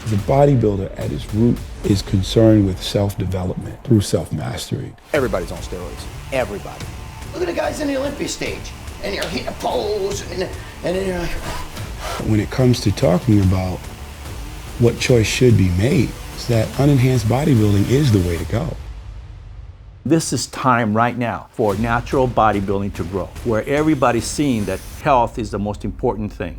The bodybuilder at its root is concerned with self-development through self-mastery. Everybody's on steroids. Everybody. Look at the guys in the Olympia stage, and you're hitting a pose, and then you're like... When it comes to talking about what choice should be made, is that unenhanced bodybuilding is the way to go. This is time right now for natural bodybuilding to grow, where everybody's seeing that health is the most important thing.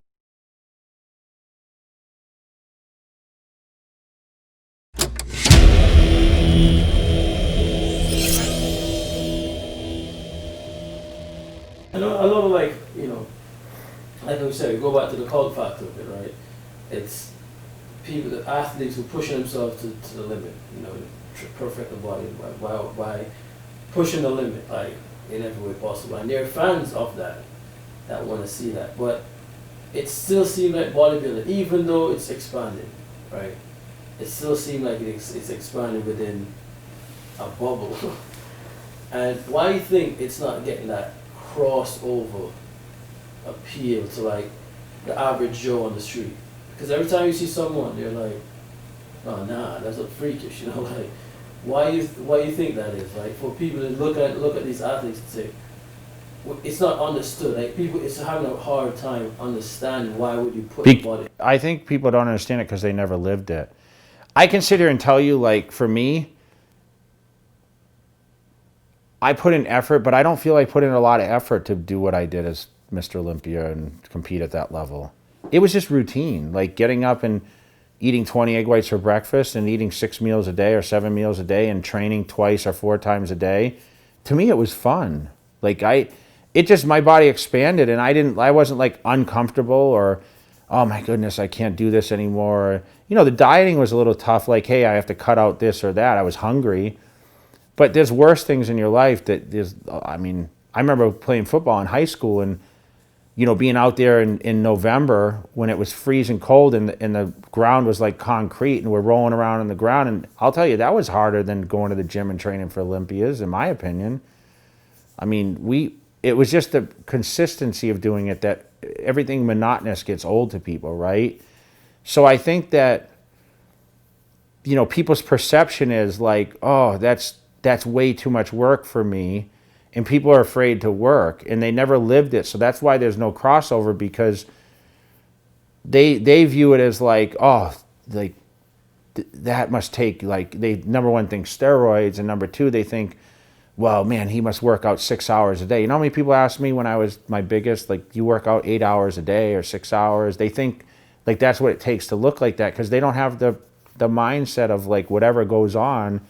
I love like, you know, like I said, we go back to the cult factor of it, right? It's people, the athletes who pushing themselves to the limit, you know, to perfect the body by pushing the limit, like, in every way possible. And they're fans of that want to see that. But it still seems like bodybuilding, even though it's expanding, right? It still seems like it's expanding within a bubble. And why do you think it's not getting that crossover appeal to like the average Joe on the street? Because every time you see someone, they're like, oh nah, that's a freakish, you know, like why you think that is? Like for people to look at these athletes and say, it's not understood. Like people, it's having a hard time understanding why would you put the body. I think people don't understand it because they never lived it. I can sit here and tell you, like for me, I put in effort, but I don't feel I put in a lot of effort to do what I did as Mr. Olympia and compete at that level. It was just routine, like getting up and eating 20 egg whites for breakfast and eating 6 meals a day or 7 meals a day and training twice or 4 times a day. To me, it was fun. Like my body expanded and I wasn't like uncomfortable or, oh my goodness, I can't do this anymore. You know, the dieting was a little tough. Like, hey, I have to cut out this or that. I was hungry. But there's worse things in your life that there's, I mean, I remember playing football in high school and, you know, being out there in November when it was freezing cold and the ground was like concrete and we're rolling around on the ground. And I'll tell you, that was harder than going to the gym and training for Olympias, in my opinion. I mean, it was just the consistency of doing it that everything monotonous gets old to people, right? So I think that, you know, people's perception is like, oh, that's way too much work for me, and people are afraid to work and they never lived it. So that's why there's no crossover, because they view it as like, oh, like that must take, like, they number one think steroids, and number two they think, well, man, he must work out 6 hours a day. You know how many people asked me when I was my biggest, like, you work out 8 hours a day or 6 hours? They think like that's what it takes to look like that, because they don't have the mindset of like whatever goes on.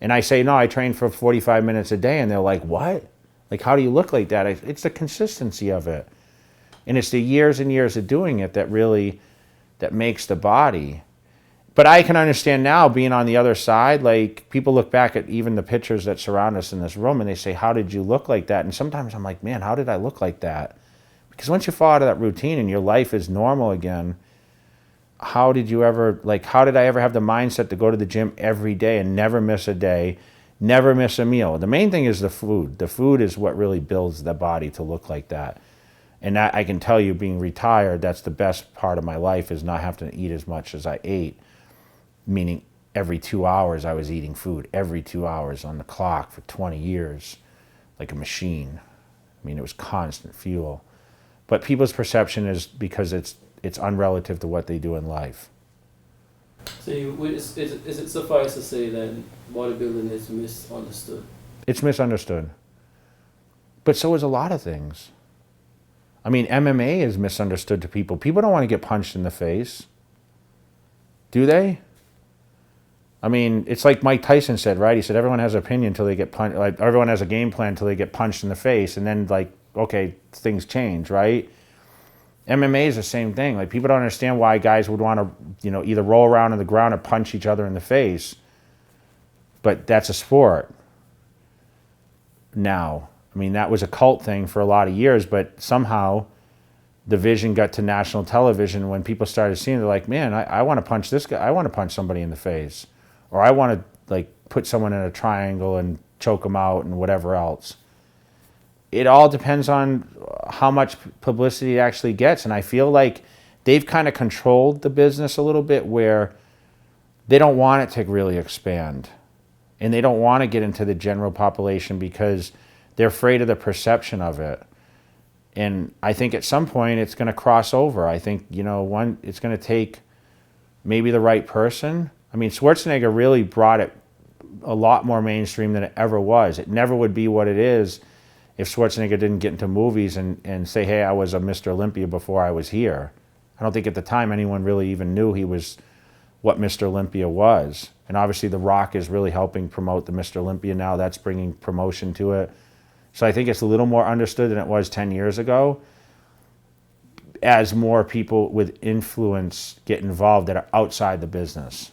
And I say, no, I train for 45 minutes a day. And they're like, what? Like, how do you look like that? It's the consistency of it. And it's the years and years of doing it that makes the body. But I can understand now, being on the other side, like people look back at even the pictures that surround us in this room and they say, how did you look like that? And sometimes I'm like, man, how did I look like that? Because once you fall out of that routine and your life is normal again, how did I ever have the mindset to go to the gym every day and never miss a day, never miss a meal? The main thing is the food. The food is what really builds the body to look like that. And that, I can tell you, being retired, that's the best part of my life, is not having to eat as much as I ate. Meaning every 2 hours I was eating food, every 2 hours on the clock for 20 years, like a machine. I mean, it was constant fuel. But people's perception is because it's unrelative to what they do in life. So is it suffice to say that bodybuilding is misunderstood? It's misunderstood. But so is a lot of things. I mean, MMA is misunderstood to people. People don't want to get punched in the face. Do they? I mean, it's like Mike Tyson said, right? He said everyone has an opinion until they get punched. Like everyone has a game plan until they get punched in the face, and then like, okay, things change, right? MMA is the same thing. Like, people don't understand why guys would want to, you know, either roll around on the ground or punch each other in the face. But that's a sport now. I mean, that was a cult thing for a lot of years, but somehow the vision got to national television. When people started seeing it, they're like, man, I want to punch this guy. I want to punch somebody in the face. Or I want to, like, put someone in a triangle and choke them out and whatever else. It all depends on how much publicity it actually gets. And I feel like they've kind of controlled the business a little bit, where they don't want it to really expand. And they don't want to get into the general population because they're afraid of the perception of it. And I think at some point it's going to cross over. I think, it's going to take maybe the right person. I mean, Schwarzenegger really brought it a lot more mainstream than it ever was. It never would be what it is if Schwarzenegger didn't get into movies and say, hey, I was a Mr. Olympia before I was here. I don't think at the time anyone really even knew he was what Mr. Olympia was. And obviously The Rock is really helping promote the Mr. Olympia now. That's bringing promotion to it. So I think it's a little more understood than it was 10 years ago as more people with influence get involved that are outside the business.